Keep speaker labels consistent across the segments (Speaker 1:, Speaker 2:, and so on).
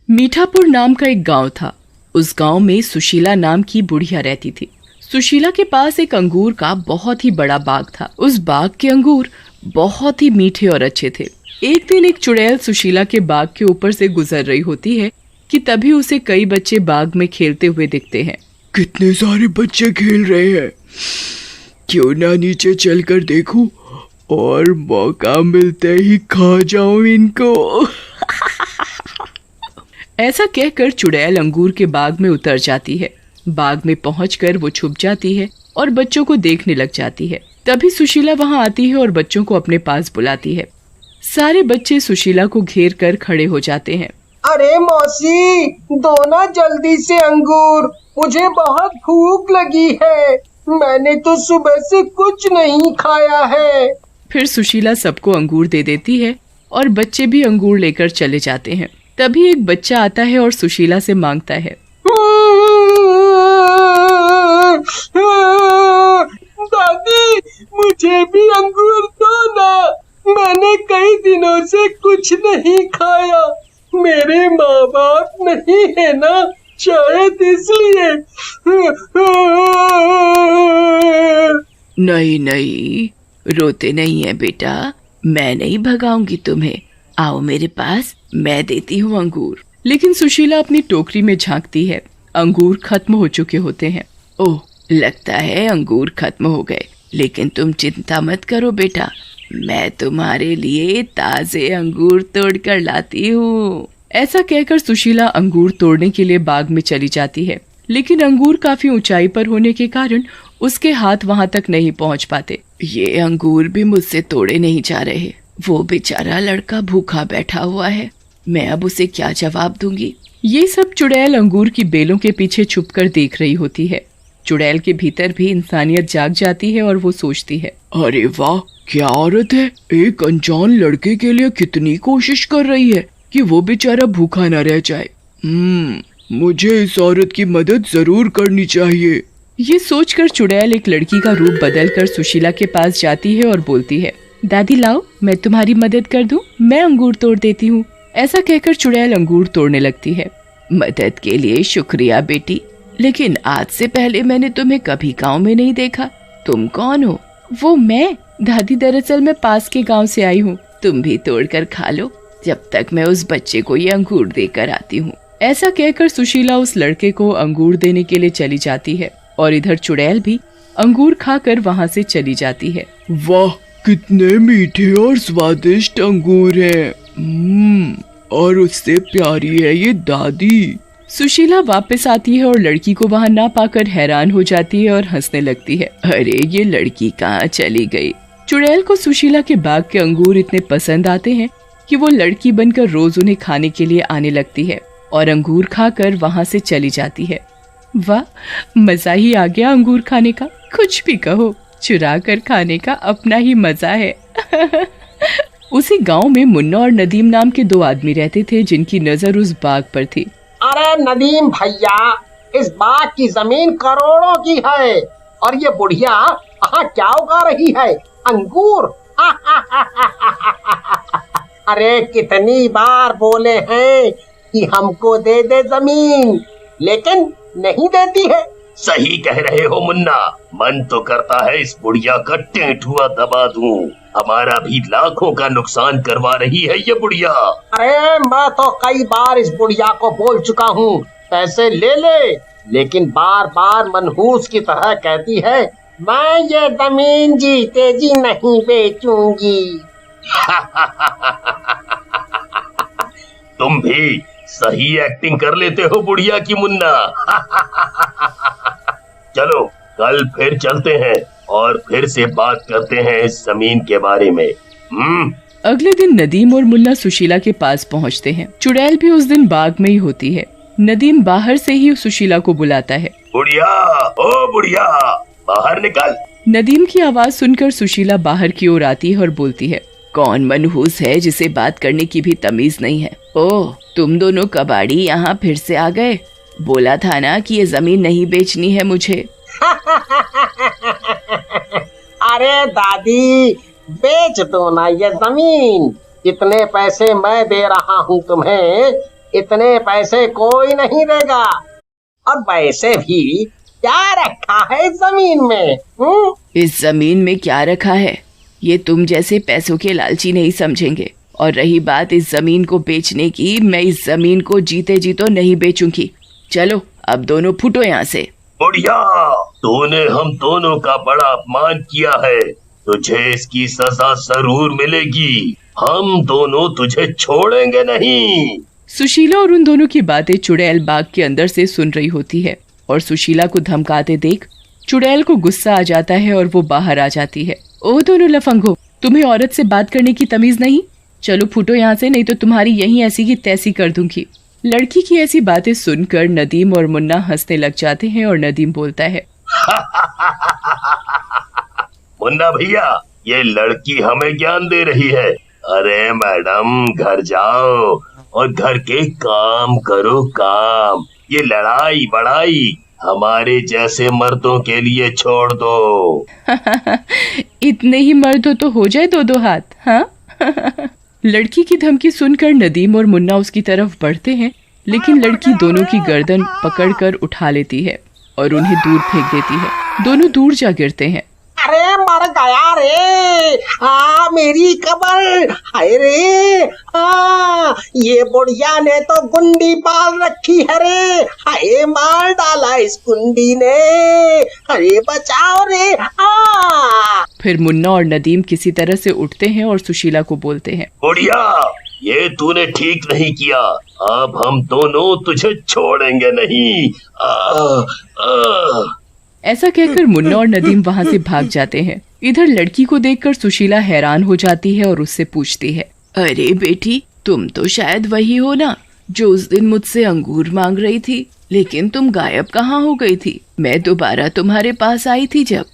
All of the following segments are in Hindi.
Speaker 1: मीठापुर नाम का एक गांव था। उस गांव में सुशीला नाम की बुढ़िया रहती थी। सुशीला के पास एक अंगूर का बहुत ही बड़ा बाग था। उस बाग के अंगूर बहुत ही मीठे और अच्छे थे। एक दिन एक चुड़ैल सुशीला के बाग के ऊपर से गुजर रही होती है कि तभी उसे कई बच्चे बाग में खेलते हुए दिखते हैं।
Speaker 2: कितने सारे बच्चे खेल रहे हैं, क्यों ना नीचे चलकर देखूं और मौका मिलते ही खा जाऊं इनको।
Speaker 1: ऐसा कहकर चुड़ैल अंगूर के बाग में उतर जाती है। बाग में पहुंचकर वो छुप जाती है और बच्चों को देखने लग जाती है। तभी सुशीला वहां आती है और बच्चों को अपने पास बुलाती है। सारे बच्चे सुशीला को घेर कर खड़े हो जाते हैं।
Speaker 3: अरे मौसी, दो ना जल्दी से अंगूर, मुझे बहुत भूख लगी है। मैंने तो सुबह से कुछ नहीं खाया है।
Speaker 1: फिर सुशीला सबको अंगूर दे देती है और बच्चे भी अंगूर लेकर चले जाते हैं। तभी एक बच्चा आता है और सुशीला से मांगता है,
Speaker 3: दादी मुझे भी अंगूर दो ना, मैंने कई दिनों से कुछ नहीं खाया। मेरे माँ बाप नहीं है ना, शायद इसलिए।
Speaker 1: नहीं नहीं, रोते नहीं है बेटा, मैं नहीं भगाऊंगी तुम्हें। आओ मेरे पास, मैं देती हूँ अंगूर। लेकिन सुशीला अपनी टोकरी में झांकती है। अंगूर खत्म हो चुके होते हैं। ओह, लगता है अंगूर खत्म हो गए, लेकिन तुम चिंता मत करो बेटा, मैं तुम्हारे लिए ताजे अंगूर तोड़कर लाती हूँ। ऐसा कहकर सुशीला अंगूर तोड़ने के लिए बाग में चली जाती है। लेकिन अंगूर काफी ऊंचाई पर होने के कारण उसके हाथ वहां तक नहीं पहुंच पाते। ये अंगूर भी मुझसे तोड़े नहीं जा रहे। वो बेचारा लड़का भूखा बैठा हुआ है, मैं अब उसे क्या जवाब दूंगी। ये सब चुड़ैल अंगूर की बेलों के पीछे छुपकर देख रही होती है। चुड़ैल के भीतर भी इंसानियत जाग जाती है और वो सोचती है,
Speaker 2: अरे वाह, क्या औरत है, एक अनजान लड़के के लिए कितनी कोशिश कर रही है कि वो बेचारा भूखा न रह जाए। मुझे इस औरत की मदद जरूर करनी चाहिए।
Speaker 1: ये सोचकर चुड़ैल एक लड़की का रूप बदलकर सुशीला के पास जाती है और बोलती है, दादी लाओ, मैं तुम्हारी मदद कर दूं, मैं अंगूर तोड़ देती हूँ। ऐसा कहकर चुड़ैल अंगूर तोड़ने लगती है। मदद के लिए शुक्रिया बेटी, लेकिन आज से पहले मैंने तुम्हें कभी गांव में नहीं देखा। तुम कौन हो? वो मैं, दादी, दरअसल मैं पास के गांव से आई हूँ। तुम भी तोड़कर खा लो, जब तक मैं उस बच्चे को ये अंगूर देकर आती हूँ। ऐसा कहकर सुशीला उस लड़के को अंगूर देने के लिए चली जाती है और इधर चुड़ैल भी अंगूर खाकर वहाँ से चली जाती है।
Speaker 2: वाह, कितने मीठे और स्वादिष्ट अंगूर हैं। और उससे प्यारी है ये दादी।
Speaker 1: सुशीला वापस आती है और लड़की को वहाँ ना पाकर हैरान हो जाती है और हंसने लगती है। अरे ये लड़की कहाँ चली गई? चुड़ैल को सुशीला के बाग के अंगूर इतने पसंद आते हैं कि वो लड़की बनकर रोज उन्हें खाने के लिए आने लगती है और अंगूर खाकर वहाँ से चली जाती है। वाह, मजा ही आ गया अंगूर खाने का। कुछ भी कहो, चुरा कर खाने का अपना ही मजा है। उसी गांव में मुन्ना और नदीम नाम के दो आदमी रहते थे जिनकी नजर उस बाग पर थी।
Speaker 3: अरे नदीम भैया, इस बाग की जमीन करोड़ों की है और ये बुढ़िया यहाँ क्या उगा रही है? अंगूर। अरे कितनी बार बोले हैं कि हमको दे दे जमीन, लेकिन नहीं देती है।
Speaker 4: सही कह रहे हो मुन्ना, मन तो करता है इस बुढ़िया का टेंटुआ दबा दूं। हमारा भी लाखों का नुकसान करवा रही है ये बुढ़िया।
Speaker 3: अरे मैं तो कई बार इस बुढ़िया को बोल चुका हूँ पैसे ले ले, लेकिन बार बार मनहूस की तरह कहती है मैं ये जमीन जीते जी नहीं बेचूंगी।
Speaker 4: तुम भी सही एक्टिंग कर लेते हो बुढ़िया की मुन्ना। चलो कल फिर चलते हैं और फिर से बात करते हैं इस जमीन के बारे में।
Speaker 1: अगले दिन नदीम और मुन्ना सुशीला के पास पहुंचते हैं। चुड़ैल भी उस दिन बाग में ही होती है। नदीम बाहर से ही सुशीला को बुलाता है।
Speaker 4: बुढ़िया, ओ बुढ़िया, बाहर निकल।
Speaker 1: नदीम की आवाज सुनकर सुशीला बाहर की ओर आती है और बोलती है, कौन मनहूस है जिसे बात करने की भी तमीज नहीं है? ओह, तुम दोनों कबाड़ी यहाँ फिर से आ गए। बोला था ना कि ये जमीन नहीं बेचनी है मुझे।
Speaker 3: अरे दादी, बेच दो ना ये जमीन। इतने पैसे मैं दे रहा हूँ तुम्हें, इतने पैसे कोई नहीं देगा। और वैसे भी क्या रखा है इस जमीन में?
Speaker 1: इस जमीन में क्या रखा है ये तुम जैसे पैसों के लालची नहीं समझेंगे। और रही बात इस जमीन को बेचने की, मैं इस जमीन को जीते जी तो नहीं बेचूंगी। चलो अब दोनों फुटो यहाँ से।
Speaker 4: बुढ़िया, तूने हम दोनों का बड़ा अपमान किया है, तुझे इसकी सजा जरूर मिलेगी। हम दोनों तुझे छोड़ेंगे नहीं।
Speaker 1: सुशीला और उन दोनों की बातें चुड़ैल बाग के अंदर से सुन रही होती है और सुशीला को धमकाते देख चुड़ैल को गुस्सा आ जाता है और वो बाहर आ जाती है। ओ दोनों लफंगो, तुम्हें औरत से बात करने की तमीज नहीं? चलो फूटो यहाँ से, नहीं तो तुम्हारी यहीं ऐसी की तैसी कर दूंगी। लड़की की ऐसी बातें सुनकर नदीम और मुन्ना हंसने लग जाते हैं और नदीम बोलता है
Speaker 4: मुन्ना भैया, ये लड़की हमें ज्ञान दे रही है। अरे मैडम, घर जाओ और घर के काम करो काम। ये लड़ाई बड़ाई हमारे जैसे मर्दों के लिए छोड़ दो।
Speaker 1: इतने ही मर्द हो तो हो जाए दो दो हाथ। हाँ लड़की की धमकी सुनकर नदीम और मुन्ना उसकी तरफ बढ़ते हैं, लेकिन लड़की दोनों की गर्दन पकड़कर उठा लेती है और उन्हें दूर फेंक देती है। दोनों दूर जा गिरते हैं।
Speaker 3: अरे मर गया रे, मेरी कमर, हाय रे, ये बुढ़िया ने तो गुंडी पाल रखी है रे, हाय मार डाला इस गुंडी ने, अरे बचाओ रे।
Speaker 1: फिर मुन्ना और नदीम किसी तरह से उठते हैं और सुशीला को बोलते हैं,
Speaker 4: बुढ़िया, ये तूने ठीक नहीं किया। अब हम दोनों तुझे छोड़ेंगे नहीं।
Speaker 1: ऐसा कहकर मुन्ना और नदीम वहाँ से भाग जाते हैं। इधर लड़की को देखकर सुशीला हैरान हो जाती है और उससे पूछती है, अरे बेटी, तुम तो शायद वही हो ना जो उस दिन मुझसे अंगूर मांग रही थी, लेकिन तुम गायब कहाँ हो गई थी? मैं दोबारा तुम्हारे पास आई थी जब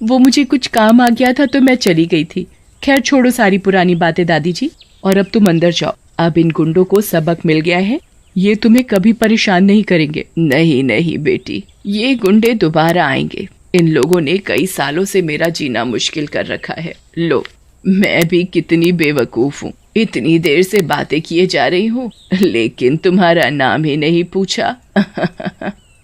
Speaker 1: वो मुझे कुछ काम आ गया था तो मैं चली गई थी। खैर छोड़ो सारी पुरानी बातें दादी जी, और अब तुम अंदर जाओ। अब इन गुंडों को सबक मिल गया है, ये तुम्हें कभी परेशान नहीं करेंगे। नहीं नहीं बेटी, ये गुंडे दोबारा आएंगे। इन लोगों ने कई सालों से मेरा जीना मुश्किल कर रखा है। लो, मैं भी कितनी बेवकूफ हूँ, इतनी देर से बातें किए जा रही हूँ, लेकिन तुम्हारा नाम ही नहीं पूछा।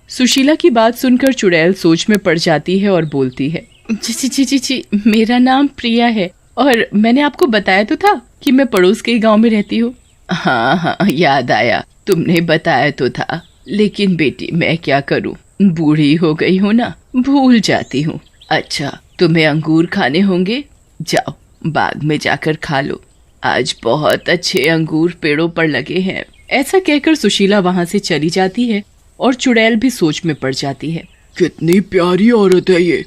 Speaker 1: सुशीला की बात सुनकर चुड़ैल सोच में पड़ जाती है और बोलती है, जी, मेरा नाम प्रिया है और मैंने आपको बताया तो था कि मैं पड़ोस के गांव में रहती हूँ। हाँ, याद आया, तुमने बताया तो था, लेकिन बेटी मैं क्या करूँ, बूढ़ी हो गई हूँ ना, भूल जाती हूँ। अच्छा, तुम्हें अंगूर खाने होंगे, जाओ बाग में जाकर खा लो, आज बहुत अच्छे अंगूर पेड़ों पर लगे हैं। ऐसा कहकर सुशीला वहाँ से चली जाती है और चुड़ैल भी सोच में पड़ जाती है।
Speaker 2: कितनी प्यारी औरत है ये।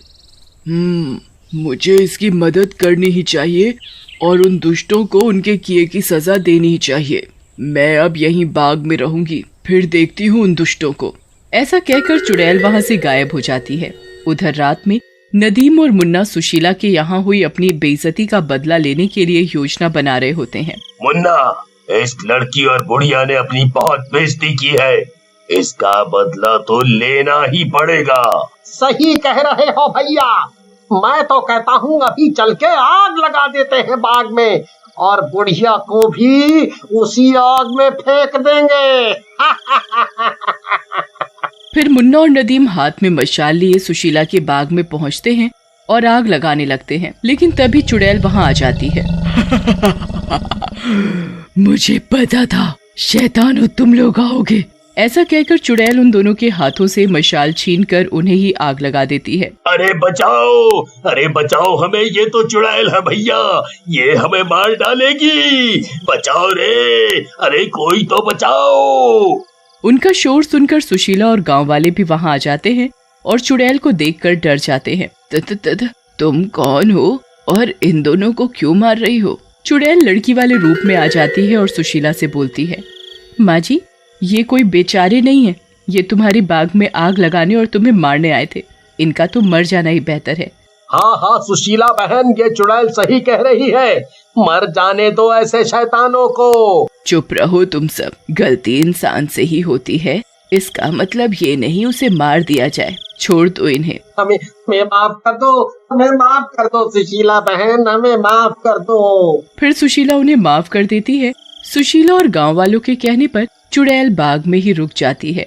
Speaker 2: मुझे इसकी मदद करनी ही चाहिए और उन दुष्टों को उनके किए की सजा देनी ही चाहिए। मैं अब यहीं बाग में रहूंगी, फिर देखती हूँ उन दुष्टों को।
Speaker 1: ऐसा कहकर चुड़ैल वहाँ से गायब हो जाती है। उधर रात में नदीम और मुन्ना सुशीला के यहाँ हुई अपनी बेइज्जती का बदला लेने के लिए योजना बना रहे होते हैं।
Speaker 4: मुन्ना, इस लड़की और बुढ़िया ने अपनी बहुत बेइज्जती की है, इसका बदला तो लेना ही पड़ेगा।
Speaker 3: सही कह रहे हो भैया, मैं तो कहता हूँ अभी चल के आग लगा देते हैं बाग में और बुढ़िया को भी उसी आग में फेंक देंगे।
Speaker 1: फिर मुन्ना और नदीम हाथ में मशाल लिए सुशीला के बाग में पहुंचते हैं और आग लगाने लगते हैं, लेकिन तभी चुड़ैल वहां आ जाती है।
Speaker 2: मुझे पता था शैतान हो तुम लोग आओगे।
Speaker 1: ऐसा कहकर चुड़ैल उन दोनों के हाथों से मशाल छीनकर उन्हें ही आग लगा देती है।
Speaker 4: अरे बचाओ हमें, ये तो चुड़ैल है भैया, ये हमें मार डालेगी, बचाओ रे, अरे कोई तो बचाओ।
Speaker 1: उनका शोर सुनकर सुशीला और गांव वाले भी वहां आ जाते हैं और चुड़ैल को देखकर डर जाते हैं। तुम कौन हो और इन दोनों को क्यों मार रही हो? चुड़ैल लड़की वाले रूप में आ जाती है और सुशीला से बोलती है, माँ जी, ये कोई बेचारे नहीं है, ये तुम्हारी बाग में आग लगाने और तुम्हें मारने आए थे, इनका तो मर जाना ही बेहतर है।
Speaker 3: हाँ सुशीला बहन, ये चुड़ैल सही कह रही है, मर जाने दो ऐसे शैतानों को।
Speaker 1: चुप रहो तुम सब, गलती इंसान से ही होती है, इसका मतलब ये नहीं उसे मार दिया जाए, छोड़ दो इन्हें।
Speaker 3: हमें माफ कर दो, हमें माफ कर दो सुशीला बहन, हमें माफ कर दो।
Speaker 1: फिर सुशीला उन्हें माफ कर देती है। सुशीला और गांव वालों के कहने पर चुड़ैल बाग में ही रुक जाती है।